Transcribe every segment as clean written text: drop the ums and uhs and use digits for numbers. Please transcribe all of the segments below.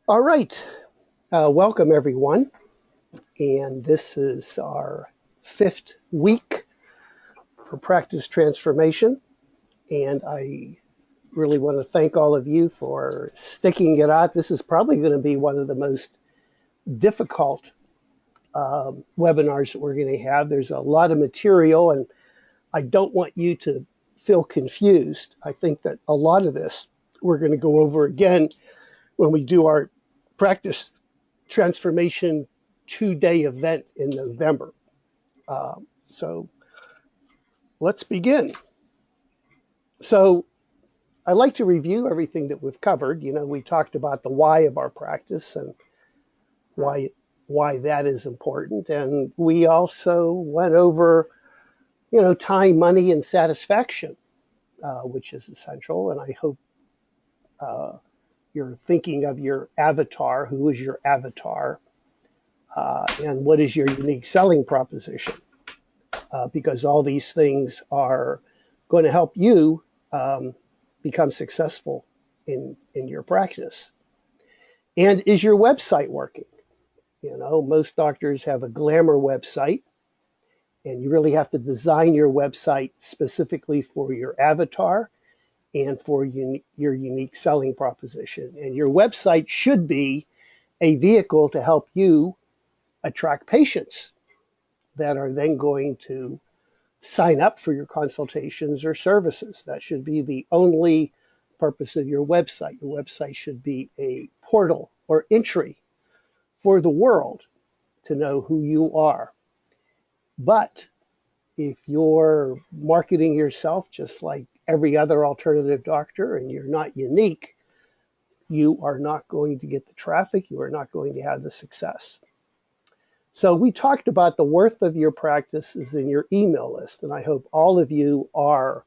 All right. Welcome, everyone. And this is our fifth week for practice transformation. And I really want to thank all of you for sticking it out. This is probably going to be one of the most difficult webinars that we're going to have. There's a lot of material, and I don't want you to feel confused. I think that a lot of this we're going to go over again when we do our practice transformation 2-day event in November. So let's begin. So I like to review everything that we've covered. We talked about the why of our practice and why why that is important, and we also went over time, money, and satisfaction, which is essential. And I hope you're thinking of your avatar. Who is your avatar, and what is your unique selling proposition? Because all these things are going to help you become successful in your practice. And is your website working? Most doctors have a glamour website, and you really have to design your website specifically for your avatar and for your unique selling proposition. And your website should be a vehicle to help you attract patients that are then going to sign up for your consultations or services. That should be the only purpose of your website. Your website should be a portal or entry for the world to know who you are. But if you're marketing yourself just like every other alternative doctor and you're not unique, you are not going to get the traffic. You are not going to have the success. So we talked about the worth of your practice is in your email list, and I hope all of you are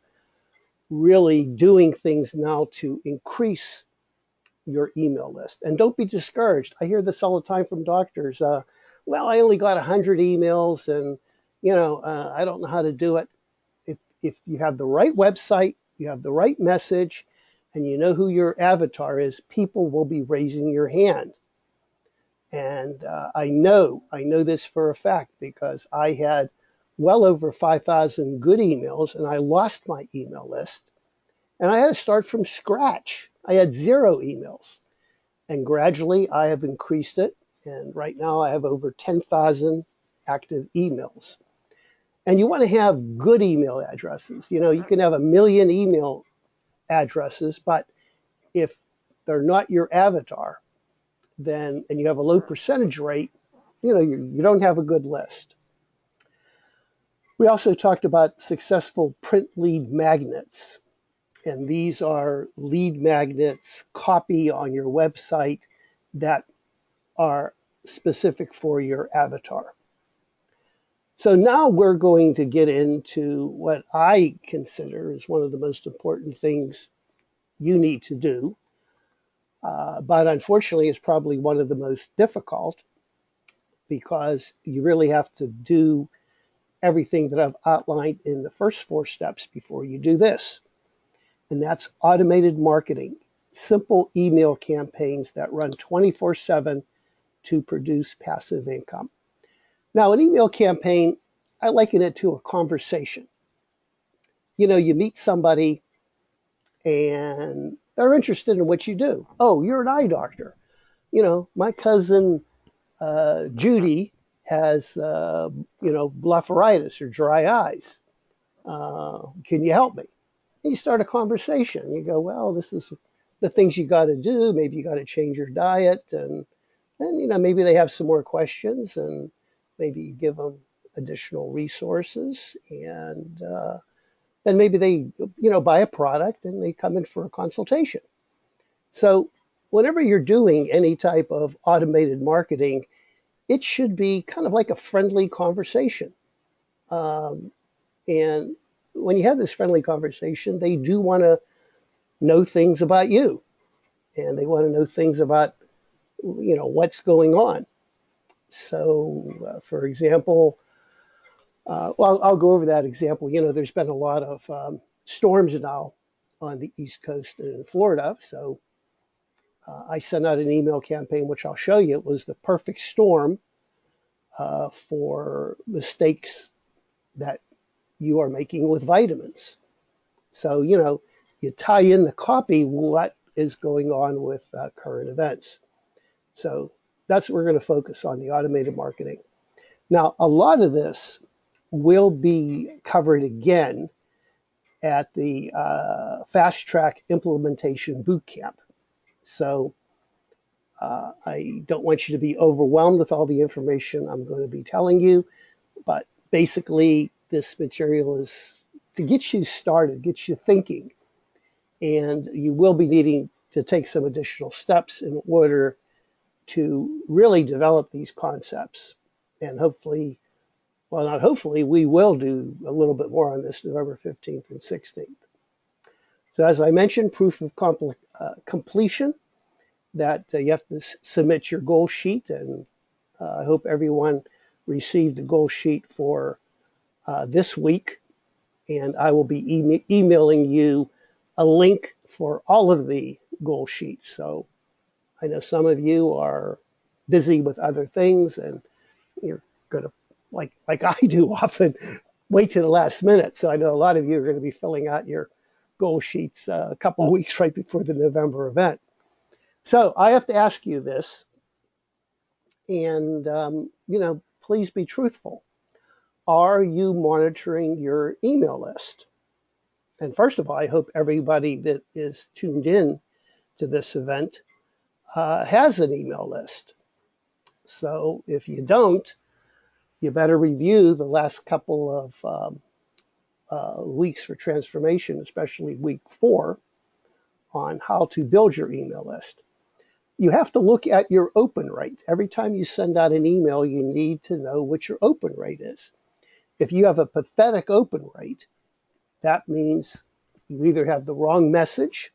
really doing things now to increase your email list. And don't be discouraged. I hear this all the time from doctors. Well, I only got 100 emails, and I don't know how to do it. If you have the right website, you have the right message, and you know who your avatar is, people will be raising your hand. And I know this for a fact because I had well over 5,000 good emails, and I lost my email list, and I had to start from scratch. I had 0 emails, and gradually I have increased it. And right now I have over 10,000 active emails. And you want to have good email addresses. You can have a million email addresses, but if they're not your avatar, then and you have a low percentage rate, you don't have a good list. We also talked about successful print lead magnets. And these are lead magnets, copy on your website that are specific for your avatar. So now we're going to get into what I consider is one of the most important things you need to do. But unfortunately, it's probably one of the most difficult because you really have to do everything that I've outlined in the first 4 steps before you do this. And that's automated marketing, simple email campaigns that run 24/7 to produce passive income. Now, an email campaign, I liken it to a conversation. You meet somebody and they're interested in what you do. Oh, you're an eye doctor. My cousin Judy has, blepharitis or dry eyes. Can you help me? And you start a conversation. You go, well, this is the things you got to do. Maybe you got to change your diet, and maybe they have some more questions, and maybe you give them additional resources, and then maybe they buy a product and they come in for a consultation. So whenever you're doing any type of automated marketing, it should be kind of like a friendly conversation. And when you have this friendly conversation, they do want to know things about you, and they want to know things about what's going on. So, for example, well, I'll go over that example. There's been a lot of storms now on the East Coast and in Florida. So I sent out an email campaign, which I'll show you. It was the perfect storm for mistakes that you are making with vitamins. So, you tie in the copy, what is going on with current events. So that's what we're going to focus on, the automated marketing. Now, a lot of this will be covered again at the Fast Track Implementation Bootcamp. So I don't want you to be overwhelmed with all the information I'm going to be telling you, but basically this material is to get you started, get you thinking, and you will be needing to take some additional steps in order to really develop these concepts. And hopefully, well, not hopefully, we will do a little bit more on this November 15th and 16th. So as I mentioned, proof of completion, that you have to submit your goal sheet, and I hope everyone received the goal sheet for this week, and I will be emailing you a link for all of the goal sheets. So I know some of you are busy with other things, and you're going to, like I do often, wait to the last minute. So I know a lot of you are going to be filling out your goal sheets a couple of weeks right before the November event. So I have to ask you this, and please be truthful. Are you monitoring your email list? And first of all, I hope everybody that is tuned in to this event has an email list. So if you don't, you better review the last couple of weeks for transformation, especially week 4, on how to build your email list. You have to look at your open rate. Every time you send out an email, you need to know what your open rate is. If you have a pathetic open rate, that means you either have the wrong message,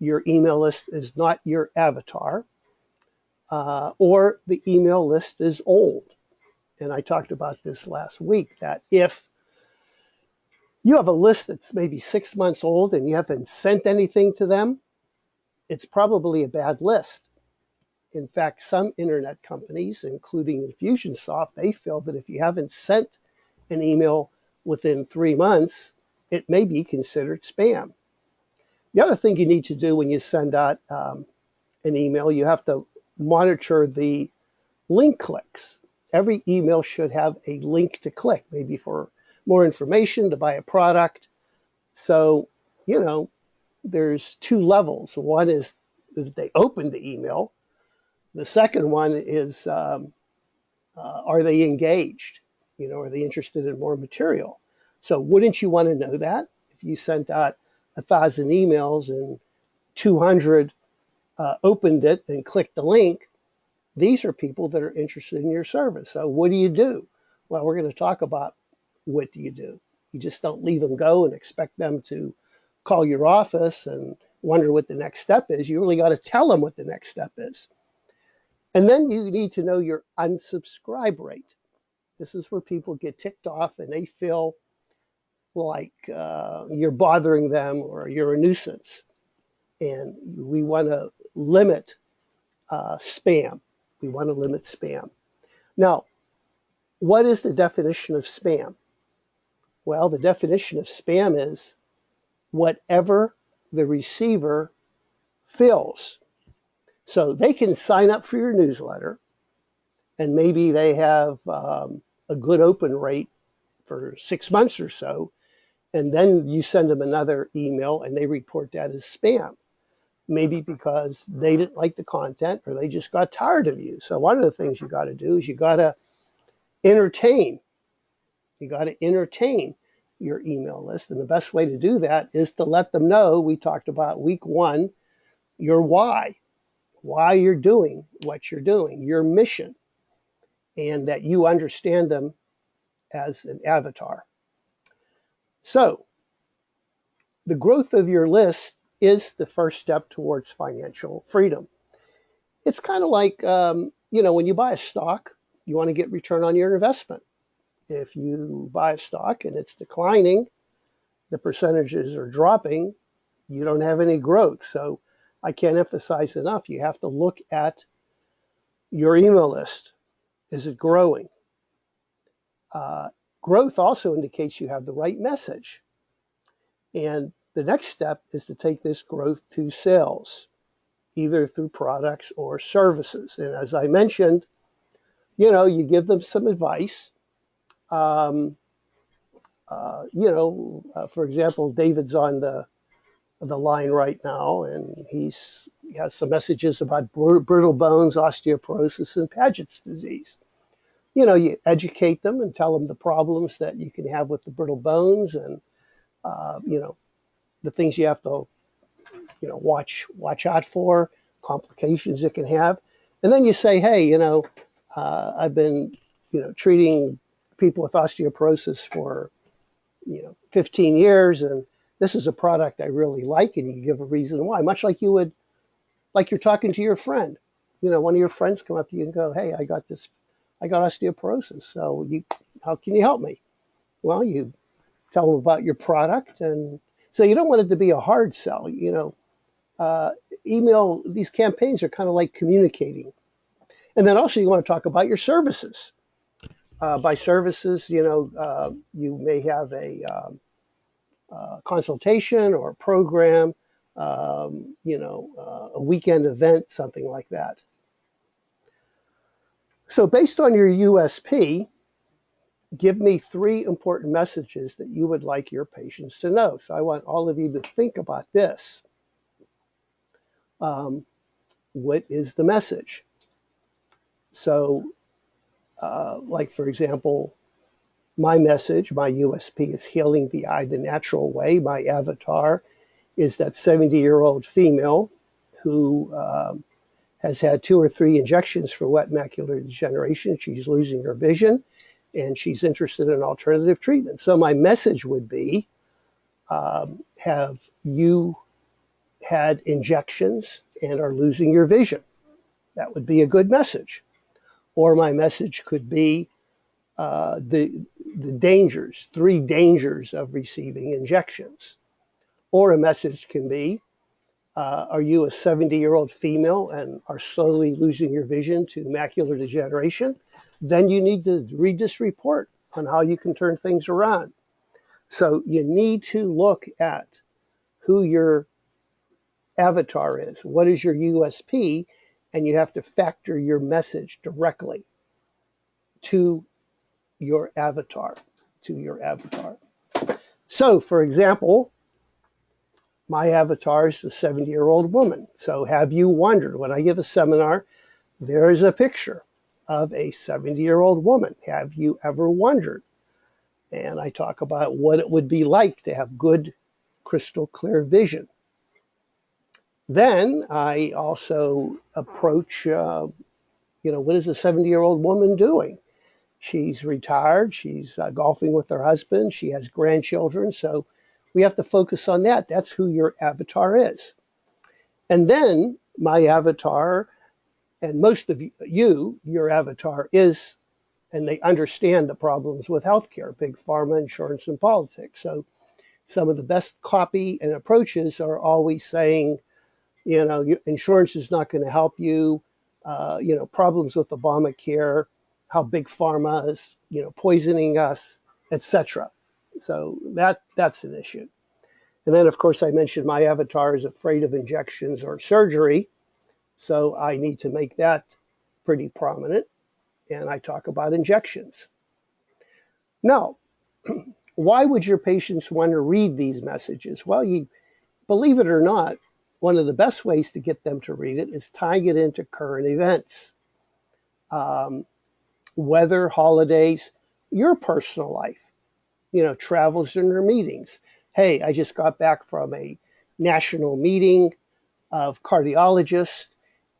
your email list is not your avatar, or the email list is old. And I talked about this last week, that if you have a list that's maybe 6 months old and you haven't sent anything to them, it's probably a bad list. In fact, some internet companies, including Infusionsoft, they feel that if you haven't sent an email within 3 months, it may be considered spam. The other thing you need to do when you send out an email, you have to monitor the link clicks. Every email should have a link to click, maybe for more information, to buy a product. So, there's 2 levels. One is that they open the email. The second one is, are they engaged? Are they interested in more material? So wouldn't you want to know that? If you sent out 1,000 emails and 200 opened it and clicked the link, these are people that are interested in your service. So what do you do? Well, we're going to talk about what do you do. You just don't leave them go and expect them to call your office and wonder what the next step is. You really got to tell them what the next step is. And then you need to know your unsubscribe rate. This is where people get ticked off and they feel like you're bothering them or you're a nuisance. And we want to limit spam. We want to limit spam. Now, what is the definition of spam? Well, the definition of spam is whatever the receiver fills. So they can sign up for your newsletter, and maybe they have a good open rate for 6 months or so, and then you send them another email and they report that as spam. Maybe because they didn't like the content or they just got tired of you. So one of the things you got to do is you got to entertain. You got to entertain your email list. And the best way to do that is to let them know, we talked about week 1, your why you're doing what you're doing, your mission, and that you understand them as an avatar. So the growth of your list is the first step towards financial freedom. It's kind of like, when you buy a stock, you want to get return on your investment. If you buy a stock and it's declining, the percentages are dropping, you don't have any growth. So I can't emphasize enough, you have to look at your email list. Is it growing? Growth also indicates you have the right message. And the next step is to take this growth to sales, either through products or services. And as I mentioned, you give them some advice. For example, David's on the line right now, and he has some messages about brittle bones, osteoporosis, and Paget's disease. You educate them and tell them the problems that you can have with the brittle bones, and the things you have to watch out for, complications it can have. And then you say, hey, I've been treating people with osteoporosis for 15 years, and this is a product I really like, and you give a reason why, much like you would, like you're talking to your friend. One of your friends come up to you and go, hey, I got osteoporosis, so how can you help me? Well, you tell them about your product, and so you don't want it to be a hard sell. Email, these campaigns are kind of like communicating. And then also you want to talk about your services. By services, you may have a consultation or a program, a weekend event, something like that. So based on your USP, give me 3 important messages that you would like your patients to know. So I want all of you to think about this. What is the message? So, like, for example, my message, my USP is healing the eye the natural way. My avatar is that 70-year-old female who has had 2 or 3 injections for wet macular degeneration. She's losing her vision, and she's interested in alternative treatment. So my message would be, have you had injections and are losing your vision? That would be a good message. Or my message could be the dangers, 3 dangers of receiving injections. Or a message can be, are you a 70-year-old female and are slowly losing your vision to macular degeneration? Then you need to read this report on how you can turn things around. So you need to look at who your avatar is. What is your USP? And you have to factor your message directly to your avatar, So, for example, my avatar is the 70-year-old woman. So have you wondered, when I give a seminar, there is a picture of a 70-year-old woman. Have you ever wondered? And I talk about what it would be like to have good, crystal clear vision. Then I also approach, what is a 70-year-old woman doing? She's retired. She's golfing with her husband. She has grandchildren. So we have to focus on that. That's who your avatar is. And then my avatar, and most of you, your avatar is, and they understand the problems with healthcare, big pharma, insurance, and politics. So some of the best copy and approaches are always saying, insurance is not going to help you, problems with Obamacare, how big pharma is, poisoning us, etc. So that's an issue. And then, of course, I mentioned my avatar is afraid of injections or surgery. So I need to make that pretty prominent. And I talk about injections. Now, why would your patients want to read these messages? Well, believe it or not, one of the best ways to get them to read it is tying it into current events. Weather, holidays, your personal life, travels and their meetings. Hey, I just got back from a national meeting of cardiologists,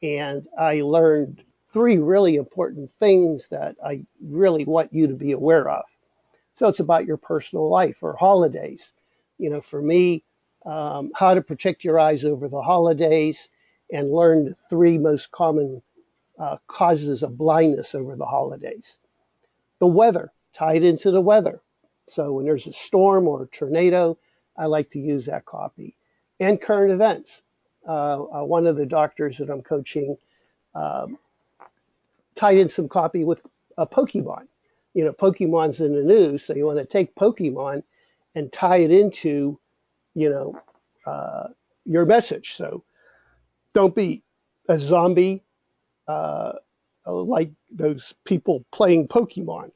and I learned 3 really important things that I really want you to be aware of. So it's about your personal life or holidays. For me, how to protect your eyes over the holidays and learn the 3 most common causes of blindness over the holidays. The weather, tied into the weather. So when there's a storm or a tornado, I like to use that copy. And current events. one of the doctors that I'm coaching tied in some copy with a Pokemon. You know, Pokemon's in the news, so you want to take Pokemon and tie it into, you know, your message. So don't be a zombie like those people playing Pokemon.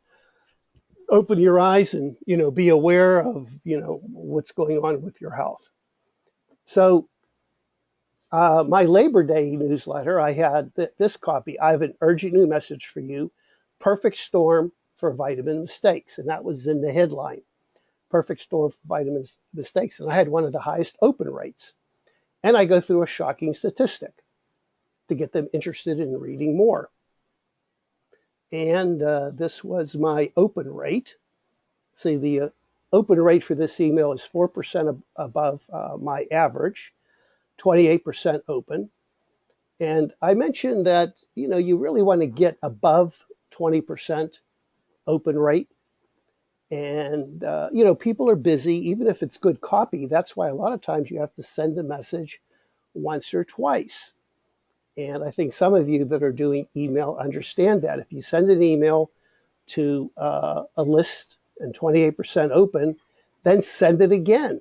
Open your eyes and, you know, be aware of, you know, what's going on with your health. So my Labor Day newsletter, I had this copy. I have an urgent new message for you. Perfect storm for vitamin mistakes. And that was in the headline. Perfect storm for vitamin mistakes. And I had one of the highest open rates. And I go through a shocking statistic to get them interested in reading more. And this was my open rate. See, the open rate for this email is 4% above my average, 28% open. And I mentioned that, you know, you really want to get above 20% open rate. And, you know, people are busy, even if it's good copy. That's why a lot of times you have to send a message once or twice. And I think some of you that are doing email understand that. If you send an email to a list and 28% open, then send it again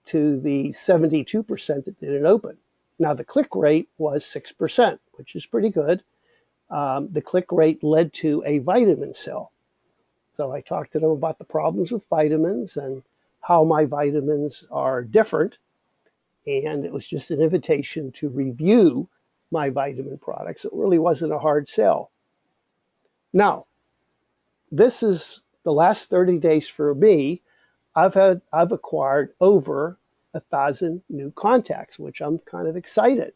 to the 72% that didn't open. Now, the click rate was 6%, which is pretty good. The click rate led to a vitamin sale. So I talked to them about the problems with vitamins and how my vitamins are different. And it was just an invitation to review my vitamin products. It really wasn't a hard sell. Now, this is the last 30 days for me. I've acquired over 1,000 new contacts, which I'm kind of excited.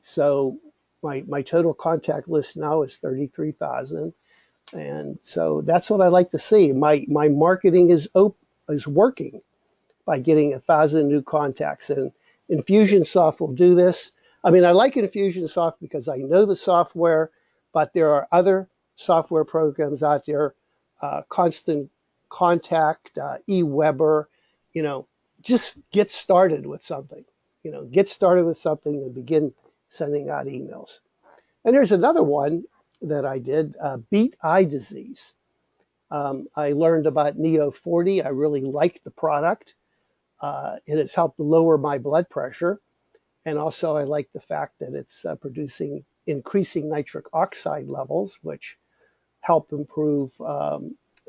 So my total contact list now is 33,000. And so that's what I like to see. My marketing is working by getting 1,000 new contacts. And Infusionsoft will do this. I mean, I like Infusionsoft because I know the software, but there are other software programs out there, Constant Contact, eWeber, you know, just get started with something. You know, get started with something and begin sending out emails. And there's another one that I did, beet eye disease. I learned about Neo 40. I really liked the product. It has helped lower my blood pressure. And also I like the fact that it's producing increasing nitric oxide levels, which help improve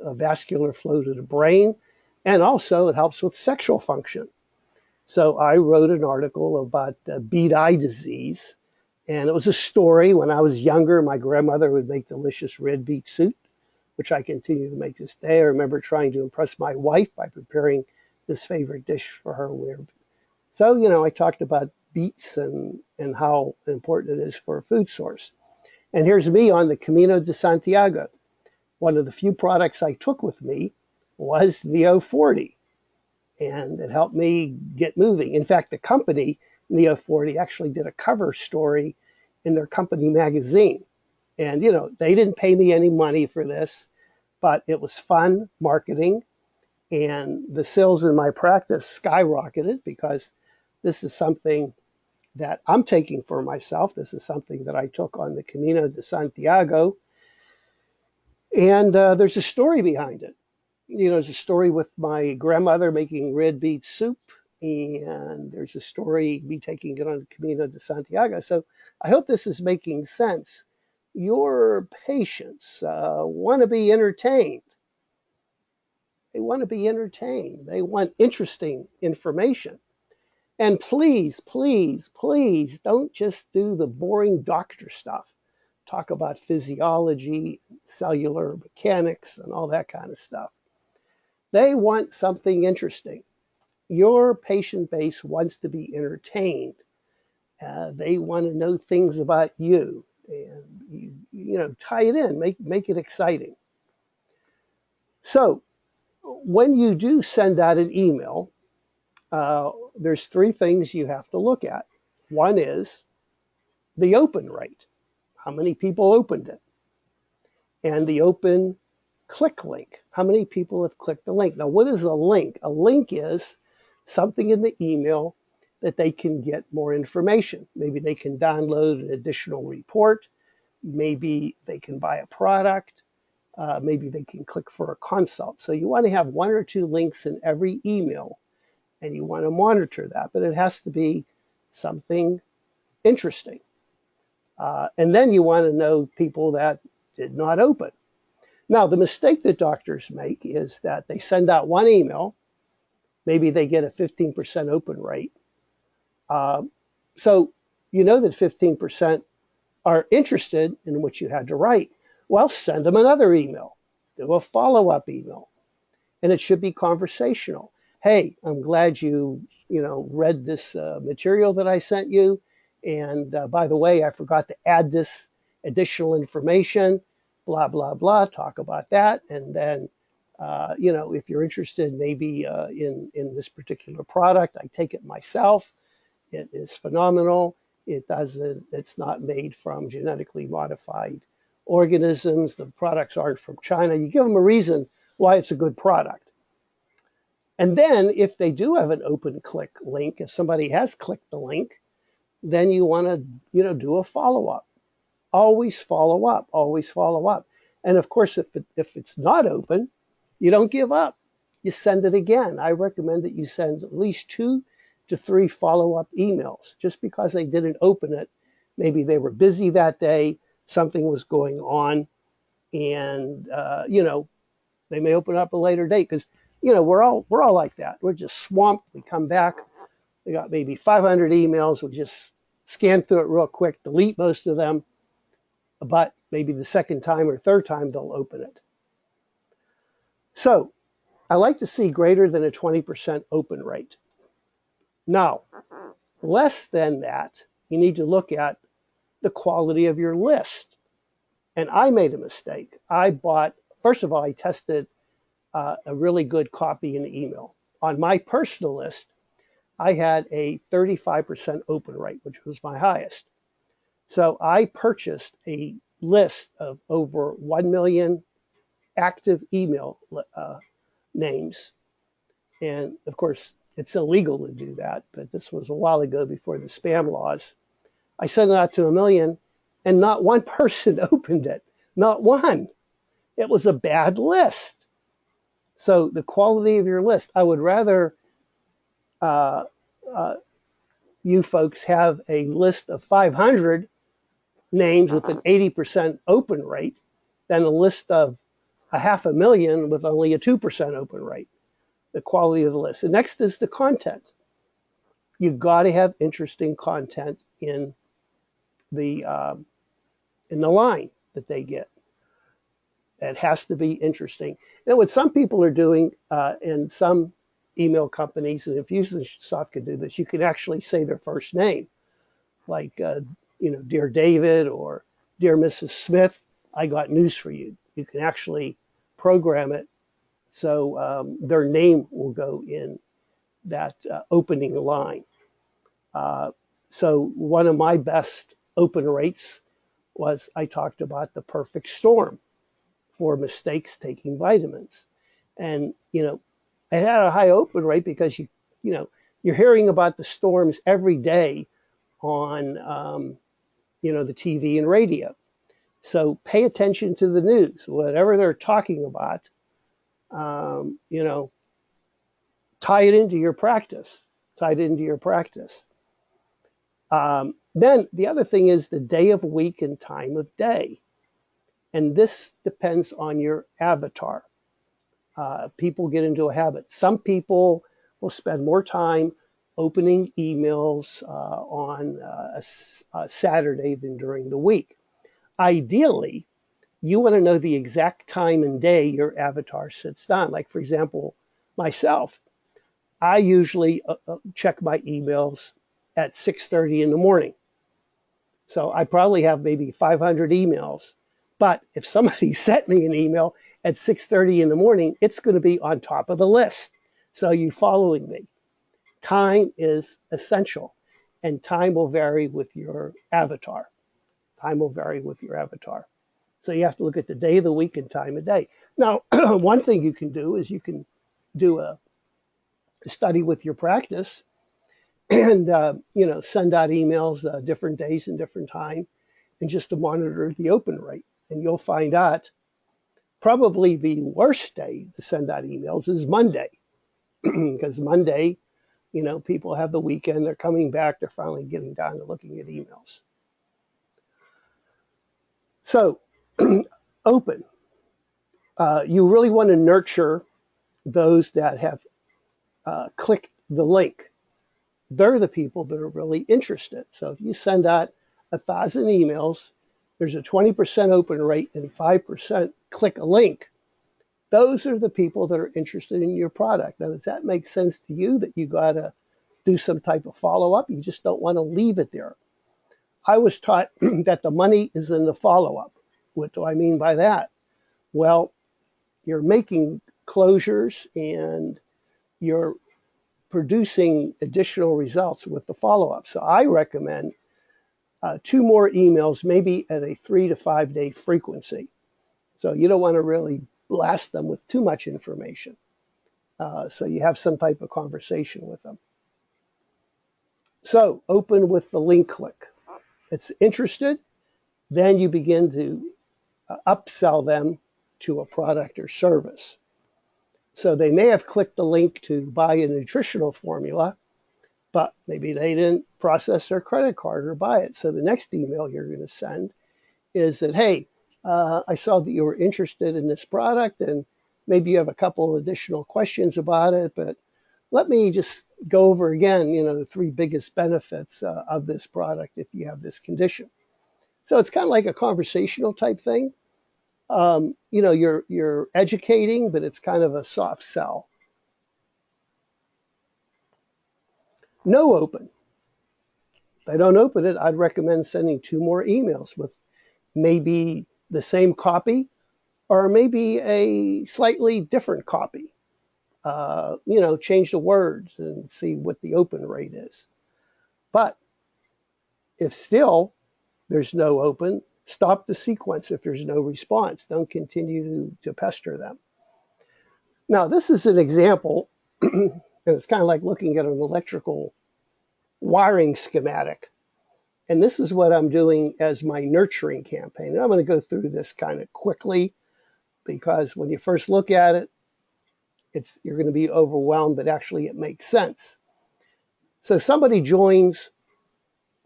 vascular flow to the brain. And also it helps with sexual function. So I wrote an article about beet eye disease. And it was a story. When I was younger, my grandmother would make delicious red beet soup, which I continue to make this day. I remember trying to impress my wife by preparing this favorite dish for her. So, you know, I talked about beets and how important it is for a food source. And here's me on the Camino de Santiago. One of the few products I took with me was Neo 40. And it helped me get moving. In fact, the company, Neo 40, actually did a cover story in their company magazine. And, you know, they didn't pay me any money for this, but it was fun marketing. And the sales in my practice skyrocketed because this is something that I'm taking for myself. This is something that I took on the Camino de Santiago. And there's a story behind it. You know, there's a story with my grandmother making red beet soup, and there's a story me taking it on Camino de Santiago. So I hope this is making sense. Your patients want to be entertained. They want to be entertained. They want interesting information. And please, please, please don't just do the boring doctor stuff. Talk about physiology, cellular mechanics, and all that kind of stuff. They want something interesting. Your patient base wants to be entertained. They want to know things about you, and you know, tie it in, make it exciting. So when you do send out an email, there's three things you have to look at. One is the open rate, how many people opened it, and the open click link, how many people have clicked the link. Now, what is a link? A link is something in the email that they can get more information. Maybe they can download an additional report. Maybe they can buy a product. Maybe they can click for a consult. So you want to have one or two links in every email, and you want to monitor that, but it has to be something interesting. And then you want to know people that did not open. Now, the mistake that doctors make is that they send out one email, maybe they get a 15% open rate. So you know that 15% are interested in what you had to write. Well, send them another email, do a follow-up email, and it should be conversational. Hey, I'm glad you read this material that I sent you, and by the way, I forgot to add this additional information. Blah blah blah. Talk about that, and then if you're interested, maybe in this particular product, I take it myself. It is phenomenal. It's not made from genetically modified organisms. The products aren't from China. You give them a reason why it's a good product. And then if they do have an open click link, if somebody has clicked the link, then you want to, do a follow-up. Always follow up, always follow up. And of course, if it's not open, you don't give up. You send it again. I recommend that you send at least 2 to 3 follow-up emails. Just because they didn't open it, maybe they were busy that day, something was going on, and they may open up a later date, because we're all like that. We're just swamped. We come back, we got maybe 500 emails. We just scan through it real quick, delete most of them, but maybe the second time or third time they'll open it. So I like to see greater than a 20% open rate. Now, less than that, you need to look at the quality of your list. And I made a mistake. First of all, I tested a really good copy and email. On my personal list, I had a 35% open rate, which was my highest. So I purchased a list of over 1 million active email names. And of course, it's illegal to do that, but this was a while ago before the spam laws. I sent it out to 1 million, and not one person opened it. Not one. It was a bad list. So the quality of your list, I would rather you folks have a list of 500 names with an 80% open rate than a list of 500,000 with only a 2% open rate. The quality of the list. The next is the content. You've got to have interesting content in the line that they get. It has to be interesting. And what some people are doing, and some email companies, and Infusionsoft can do this, you can actually say their first name, like Dear David or Dear Mrs. Smith, I got news for you. You can actually program it so their name will go in that opening line. So one of my best open rates was, I talked about the perfect storm for mistakes taking vitamins. And, it had a high open rate because you're hearing about the storms every day on, the TV and radio. So pay attention to the news, whatever they're talking about, tie it into your practice. Then the other thing is the day of week and time of day. And this depends on your avatar. People get into a habit. Some people will spend more time opening emails on a Saturday than during the week. Ideally, you want to know the exact time and day your avatar sits down. Like, for example, myself, I usually check my emails at 6:30 in the morning. So I probably have maybe 500 emails. But if somebody sent me an email at 6:30 in the morning, it's going to be on top of the list. So you following me. Time is essential, and time will vary with your avatar. So you have to look at the day of the week and time of day. Now, one thing you can do is you can do a study with your practice and send out emails different days and different time, and just to monitor the open rate. And you'll find out probably the worst day to send out emails is Monday, because Monday, people have the weekend, they're coming back, they're finally getting down to looking at emails. So, open. You really want to nurture those that have clicked the link. They're the people that are really interested. So if you send out 1,000 emails, there's a 20% open rate and 5% click a link. Those are the people that are interested in your product. Now, does that make sense to you that you got to do some type of follow-up? You just don't want to leave it there. I was taught that the money is in the follow-up. What do I mean by that? Well, you're making closures and you're producing additional results with the follow-up. So I recommend 2 more emails, maybe at a 3 to 5 day frequency. So you don't want to really blast them with too much information. So you have some type of conversation with them. So open with the link click. It's interested, then you begin to upsell them to a product or service. So they may have clicked the link to buy a nutritional formula, but maybe they didn't process their credit card or buy it. So the next email you're going to send is that, hey, I saw that you were interested in this product and maybe you have a couple additional questions about it, but let me just go over again, the 3 biggest benefits of this product if you have this condition. So it's kind of like a conversational type thing. You're educating, but it's kind of a soft sell. No open. If they don't open it, I'd recommend sending 2 more emails with maybe the same copy or maybe a slightly different copy. Change the words and see what the open rate is. But if still there's no open, stop the sequence if there's no response. Don't continue to pester them. Now, this is an example, and it's kind of like looking at an electrical wiring schematic. And this is what I'm doing as my nurturing campaign. And I'm going to go through this kind of quickly because when you first look at it, you're going to be overwhelmed, but actually it makes sense. So somebody joins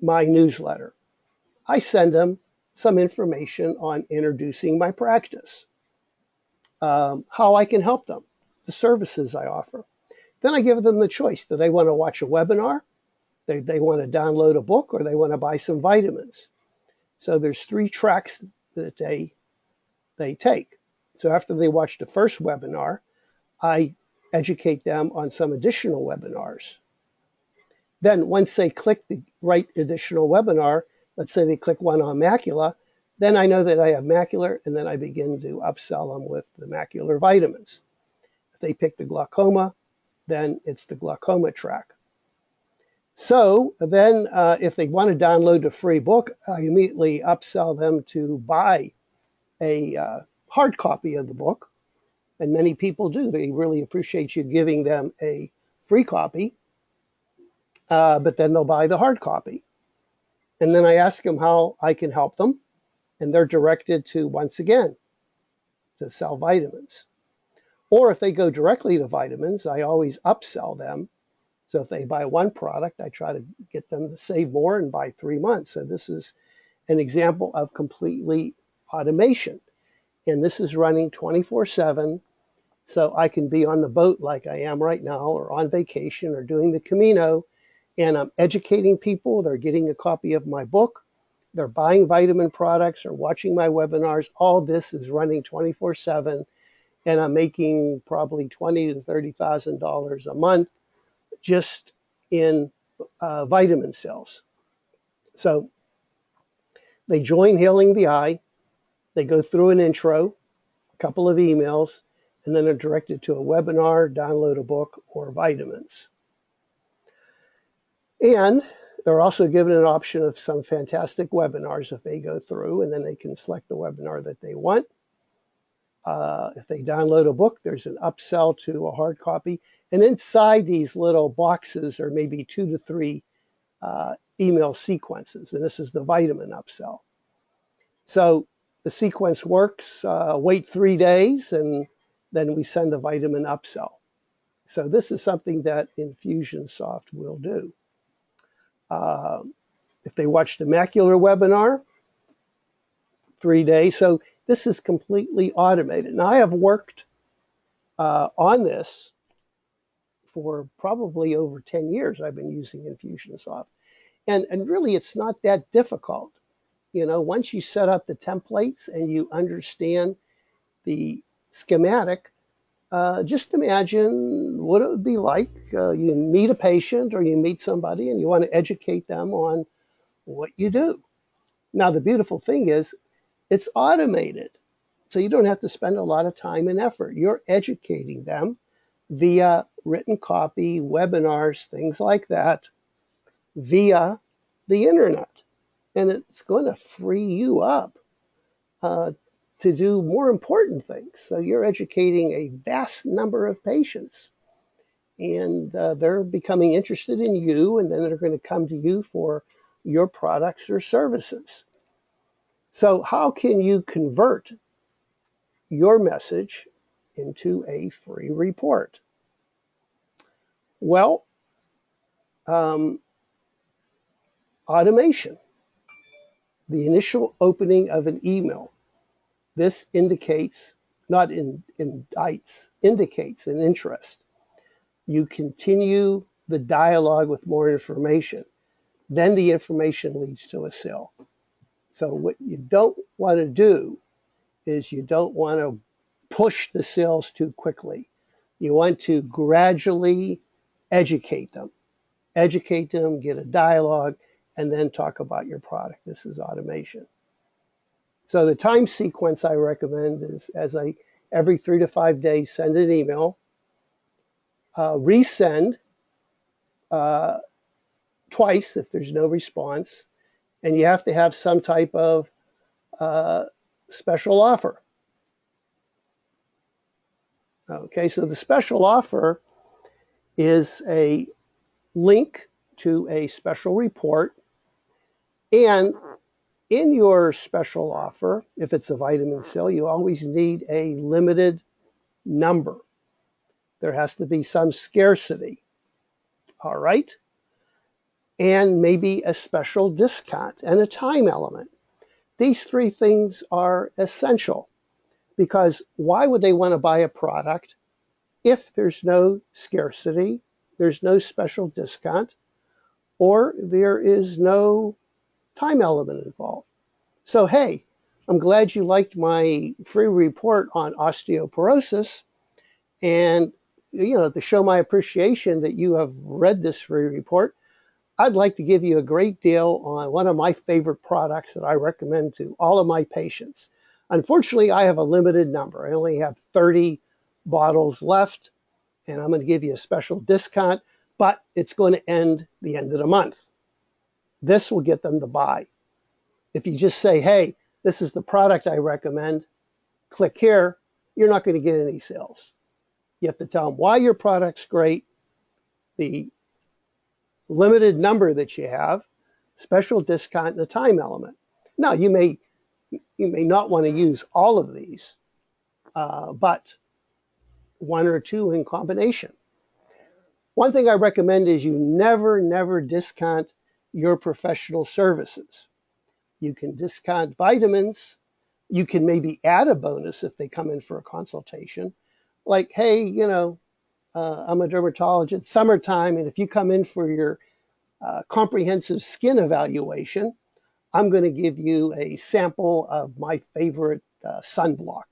my newsletter. I send them some information on introducing my practice, how I can help them, the services I offer. Then I give them the choice. Do they want to watch a webinar? They want to download a book, or they want to buy some vitamins. So there's 3 tracks that they take. So after they watch the first webinar, I educate them on some additional webinars. Then once they click the right additional webinar, let's say they click one on macula, then I know that I have macular, and then I begin to upsell them with the macular vitamins. If they pick the glaucoma, then it's the glaucoma track. So then if they want to download a free book, I immediately upsell them to buy a hard copy of the book. And many people do. They really appreciate you giving them a free copy, but then they'll buy the hard copy. And then I ask them how I can help them, and they're directed to, once again, to sell vitamins. Or if they go directly to vitamins, I always upsell them. So if they buy 1 product, I try to get them to save more and buy 3 months. So this is an example of completely automation. And this is running 24/7. So I can be on the boat like I am right now, or on vacation, or doing the Camino, and I'm educating people. They're getting a copy of my book. They're buying vitamin products or watching my webinars. All this is running 24/7, and I'm making probably $20,000 to $30,000 a month just in vitamin sales. So they join Healing the Eye. They go through an intro, a couple of emails, and then they're directed to a webinar, download a book, or vitamins. And they're also given an option of some fantastic webinars if they go through, and then they can select the webinar that they want. If they download a book, there's an upsell to a hard copy. And inside these little boxes are maybe 2 to 3 email sequences. And this is the vitamin upsell. So the sequence works, wait 3 days, and then we send the vitamin upsell. So this is something that Infusionsoft will do. If they watch the macular webinar, 3 days. So this is completely automated. Now I have worked on this for probably over 10 years. I've been using Infusionsoft. And really, it's not that difficult. You know, once you set up the templates and you understand the schematic, just imagine what it would be like. You meet a patient or you meet somebody and you want to educate them on what you do. Now, the beautiful thing is it's automated. So you don't have to spend a lot of time and effort. You're educating them via written copy, webinars, things like that, via the internet. And it's going to free you up to do more important things. So you're educating a vast number of patients, and they're becoming interested in you, and then they're going to come to you for your products or services. So how can you convert your message into a free report? Well, automation, the initial opening of an email. This indicates, not indicts, indicates an interest. You continue the dialogue with more information. Then the information leads to a sale. So what you don't want to do is you don't want to push the sales too quickly. You want to gradually educate them, get a dialogue, and then talk about your product. This is automation. So the time sequence I recommend is every 3 to 5 days, send an email, resend twice if there's no response, and you have to have some type of special offer. Okay, so the special offer is a link to a special report, and in your special offer, if it's a vitamin sale, you always need a limited number. There has to be some scarcity, all right? And maybe a special discount and a time element. These 3 things are essential, because why would they want to buy a product if there's no scarcity, there's no special discount, or there is no time element involved? So, hey, I'm glad you liked my free report on osteoporosis. And, you know, to show my appreciation that you have read this free report, I'd like to give you a great deal on one of my favorite products that I recommend to all of my patients. Unfortunately, I have a limited number. I only have 30 bottles left, and I'm going to give you a special discount, but it's going to end the end of the month. This will get them to buy. If you just say, hey, this is the product I recommend, click here, you're not going to get any sales. You have to tell them why your product's great, the limited number that you have, special discount, and a time element. Now, you may not want to use all of these, but 1 or 2 in combination. One thing I recommend is you never discount your professional services. You can discount vitamins. You can maybe add a bonus if they come in for a consultation. Like, hey, you know, I'm a dermatologist, summertime, and if you come in for your comprehensive skin evaluation, I'm going to give you a sample of my favorite sunblock.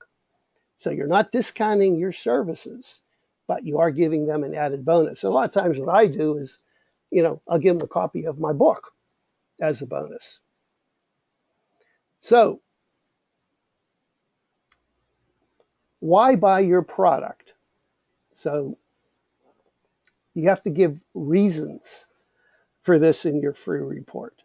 So you're not discounting your services, but you are giving them an added bonus. And a lot of times what I do is, you know, I'll give them a copy of my book as a bonus. So why buy your product? So you have to give reasons for this in your free report.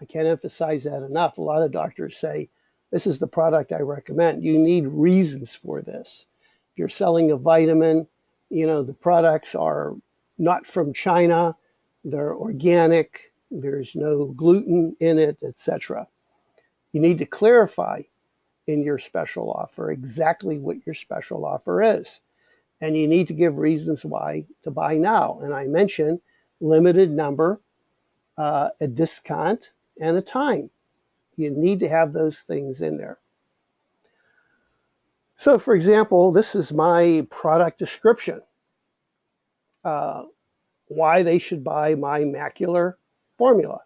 I can't emphasize that enough. A lot of doctors say, this is the product I recommend. You need reasons for this. If you're selling a vitamin, the products are not from China, they're organic, there's no gluten in it, etc. You need to clarify in your special offer exactly what your special offer is. And you need to give reasons why to buy now. And I mentioned limited number, a discount, and a time. You need to have those things in there. So, for example, this is my product description. Why they should buy my macular formula.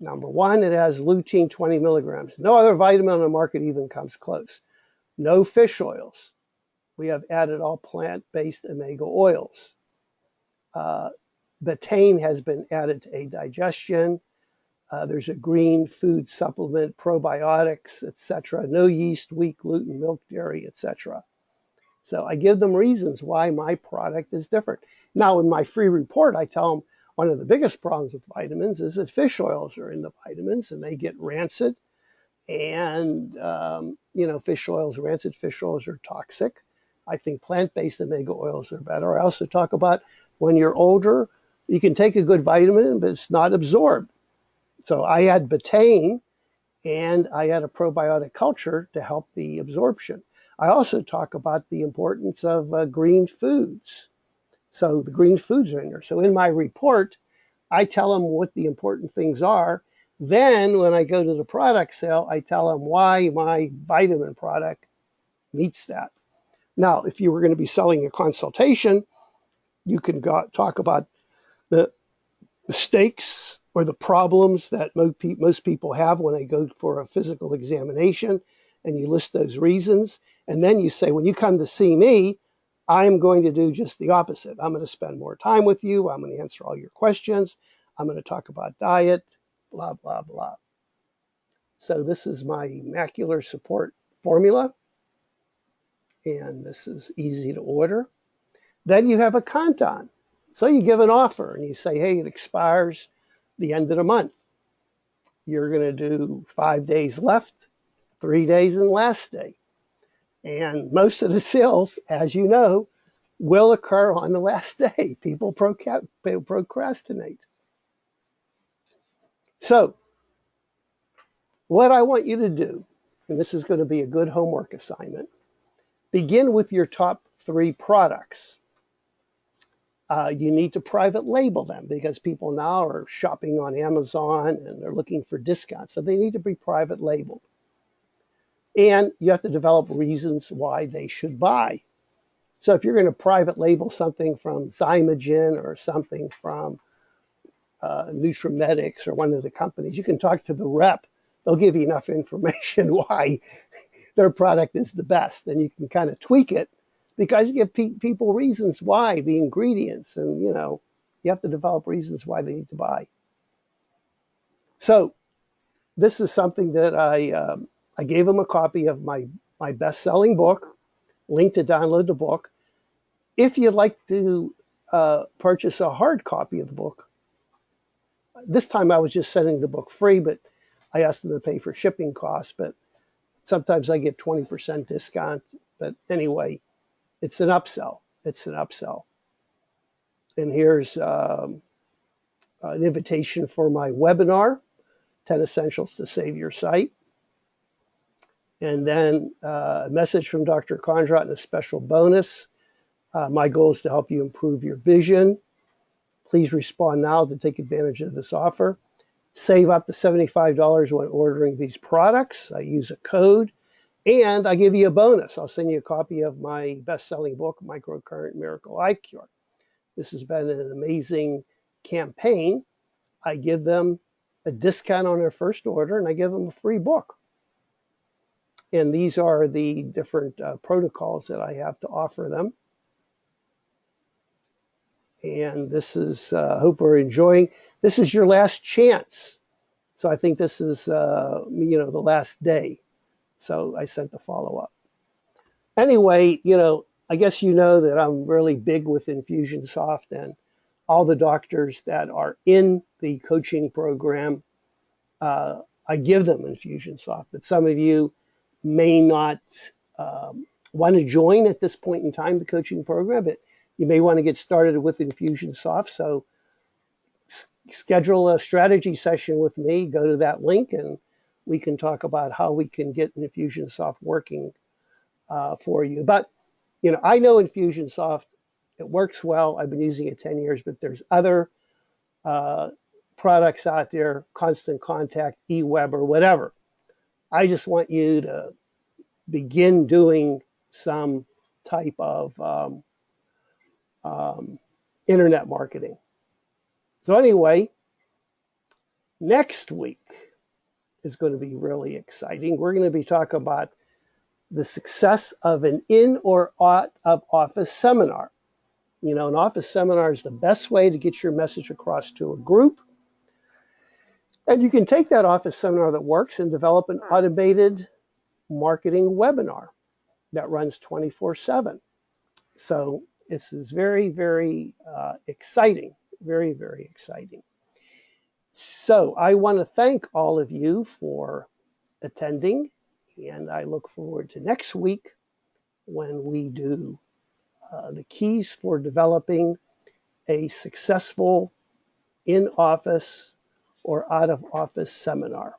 Number one, it has lutein 20 milligrams. No other vitamin on the market even comes close. No fish oils. We have added all plant-based omega oils. Betaine has been added to aid digestion. There's a green food supplement, probiotics, etc. No yeast, wheat, gluten, milk, dairy, etc. So I give them reasons why my product is different. Now, in my free report, I tell them one of the biggest problems with vitamins is that fish oils are in the vitamins and they get rancid. And, rancid fish oils are toxic. I think plant-based omega oils are better. I also talk about when you're older, you can take a good vitamin, but it's not absorbed. So I add betaine and I add a probiotic culture to help the absorption. I also talk about the importance of green foods. So the green foods are in there. So in my report, I tell them what the important things are. Then when I go to the product sale, I tell them why my vitamin product meets that. Now, if you were going to be selling a consultation, you can talk about the mistakes or the problems that most people have when they go for a physical examination, and you list those reasons. And then you say, when you come to see me, I'm going to do just the opposite. I'm going to spend more time with you. I'm going to answer all your questions. I'm going to talk about diet, blah, blah, blah. So this is my macular support formula. And this is easy to order. Then you have a countdown. So you give an offer and you say, hey, it expires the end of the month. You're going to do 5 days left, 3 days and last day. And most of the sales, as you know, will occur on the last day. People procrastinate. So what I want you to do, and this is going to be a good homework assignment, begin with your top 3 products. You need to private label them because people now are shopping on Amazon and they're looking for discounts. So they need to be private labeled. And you have to develop reasons why they should buy. So if you're going to private label something from Zymogen or something from Nutrimedics or one of the companies, you can talk to the rep. They'll give you enough information why their product is the best. And you can kind of tweak it because you give people reasons why, the ingredients, and you have to develop reasons why they need to buy. So this is something that I gave them a copy of my best-selling book, link to download the book. If you'd like to purchase a hard copy of the book, this time I was just sending the book free, but I asked them to pay for shipping costs, but sometimes I get 20% discount. But anyway, it's an upsell. It's an upsell. And here's an invitation for my webinar, 10 Essentials to Save Your Site. And then a message from Dr. Kondrat and a special bonus. My goal is to help you improve your vision. Please respond now to take advantage of this offer. Save up to $75 when ordering these products. I use a code. And I give you a bonus. I'll send you a copy of my best-selling book, Microcurrent Miracle Eye Cure. This has been an amazing campaign. I give them a discount on their first order, and I give them a free book. And these are the different protocols that I have to offer them. And this is, hope we're enjoying. This is your last chance. So I think this is, the last day. So I sent the follow-up. Anyway, I guess you know that I'm really big with Infusionsoft, and all the doctors that are in the coaching program I give them Infusionsoft, but some of you may not want to join at this point in time the coaching program, but you may want to get started with Infusionsoft. So schedule a strategy session with me, go to that link, and we can talk about how we can get Infusionsoft working for you. But, I know Infusionsoft, it works well. I've been using it 10 years, but there's other uh, products out there, Constant Contact, eWeb, or whatever. I just want you to begin doing some type of um, internet marketing. So, anyway, next week is going to be really exciting. We're going to be talking about the success of an in or out of office seminar. An office seminar is the best way to get your message across to a group. And you can take that office seminar that works and develop an automated marketing webinar that runs 24/7. So this is very, very exciting. Very, very exciting. So I want to thank all of you for attending, and I look forward to next week when we do the keys for developing a successful in-office or out-of-office seminar.